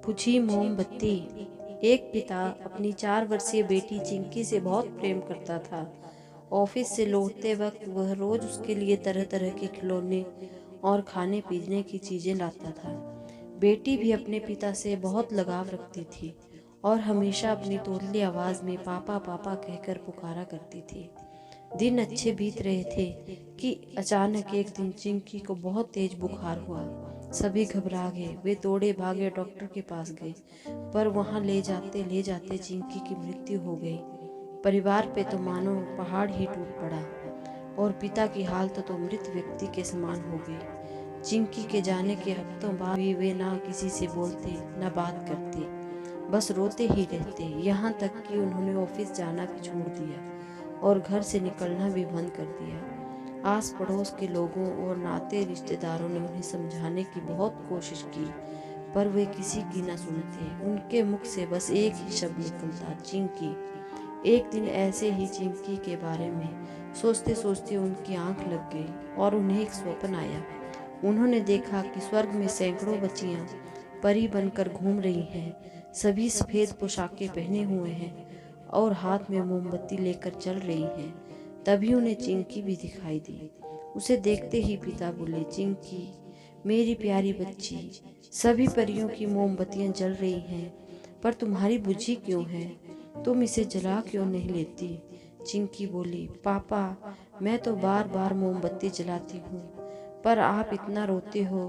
बुझी मोमबत्ती। एक पिता अपनी 4 वर्षीय बेटी चिंकी से बहुत प्रेम करता था। ऑफिस से लौटते वक्त वह रोज उसके लिए तरह तरह के खिलौने और खाने पीने की चीजें लाता था। बेटी भी अपने पिता से बहुत लगाव रखती थी और हमेशा अपनी तोतली आवाज में पापा पापा कहकर पुकारा करती थी। दिन अच्छे बीत रहे थे कि अचानक एक दिन चिंकी को बहुत तेज बुखार हुआ। सभी घबरा गए। वे दौड़े भागे डॉक्टर के पास गए, पर वहां ले जाते चिंकी की मृत्यु हो गई। परिवार पे तो मानो पहाड़ ही टूट पड़ा और पिता की हालत तो मृत व्यक्ति के समान हो गई। चिंकी के जाने के हफ्तों बाद भी वे ना किसी से बोलते न बात करते, बस रोते ही रहते। यहाँ तक कि उन्होंने ऑफिस जाना भी छोड़ दिया और घर से निकलना भी बंद कर दिया। आस पड़ोस के लोगों और नाते रिश्तेदारों ने उन्हें समझाने की बहुत कोशिश की, पर वे किसी की न सुनते। उनके मुख से बस एक ही शब्द निकलता, चिंकी। एक दिन ऐसे ही चिंकी के बारे में सोचते सोचते उनकी आंख लग गई और उन्हें एक स्वप्न आया। उन्होंने देखा कि स्वर्ग में सैकड़ों बच्चियां परी बनकर घूम रही हैं। सभी सफेद पोशाकें पहने हुए हैं और हाथ में मोमबत्ती लेकर चल रही हैं। तभी उन्हें चिंकी भी दिखाई दी। उसे देखते ही पिता बोले, चिंकी मेरी प्यारी बच्ची, सभी परियों की मोमबत्तियां जल रही हैं, पर तुम्हारी बुझी क्यों है? तुम इसे जला क्यों नहीं लेती? चिंकी बोली, पापा मैं तो बार बार मोमबत्ती जलाती हूँ, पर आप इतना रोते हो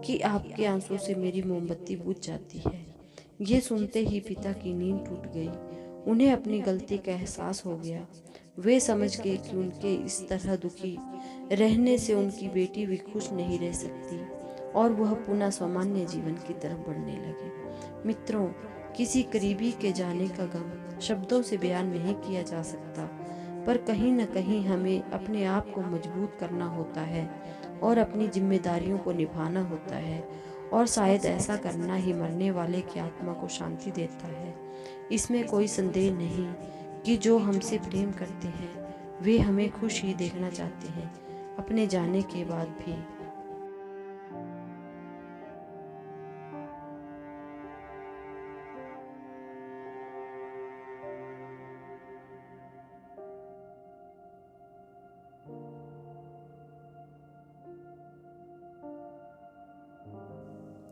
कि आपके आंसू से मेरी मोमबत्ती बुझ जाती है। ये सुनते ही पिता की नींद टूट गई। उन्हें अपनी गलती का एहसास हो गया। वे समझ गए कि उनके इस तरह दुखी रहने से उनकी बेटी भी खुश नहीं रह सकती और वह पुनः सामान्य जीवन की तरफ बढ़ने लगे। मित्रों, किसी करीबी के जाने का गम शब्दों से बयान नहीं किया जा सकता, पर कहीं न कहीं हमें अपने आप को मजबूत करना होता है और अपनी जिम्मेदारियों को निभाना होता है, और शायद ऐसा करना ही मरने वाले की आत्मा को शांति देता है। इसमें कोई संदेह नहीं कि जो हमसे प्रेम करते हैं वे हमें खुश ही देखना चाहते हैं, अपने जाने के बाद भी।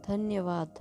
धन्यवाद।